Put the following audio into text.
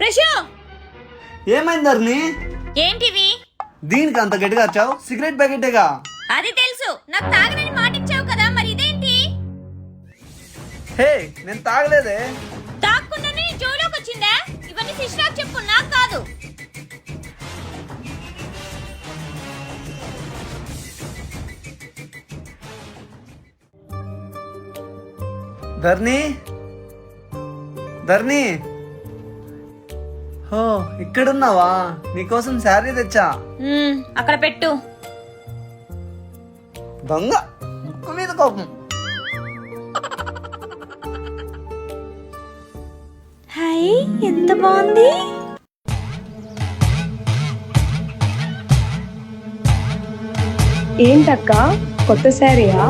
ప్రశు ఏమైంది ధర్ని? ఏంటివి? దీనికి అంత గట్టిగా వచ్చావు? సిగరెట్ ప్యాకెటేగా. అది తెలుసు, నాకు తాగనని మాట ఇచ్చావు కదా, మరి ఇదేంటి? హే, నేను తాగలేదే. తాగకుండానే నీ జోలోకి వచ్చిందా? ఇవన్నీ శిష్లాకి చెప్పు, నాకు కాదు. ధర్ని, ధర్ని, హో ఇక్కడున్నావా? నీకోసం శారీ తెచ్చా. అక్కడ పెట్టు. దొంగ, ముక్కు మీద కోపం. హాయ్, ఎంత బాగుంది. ఏంటక్క, కొత్త శారీయా?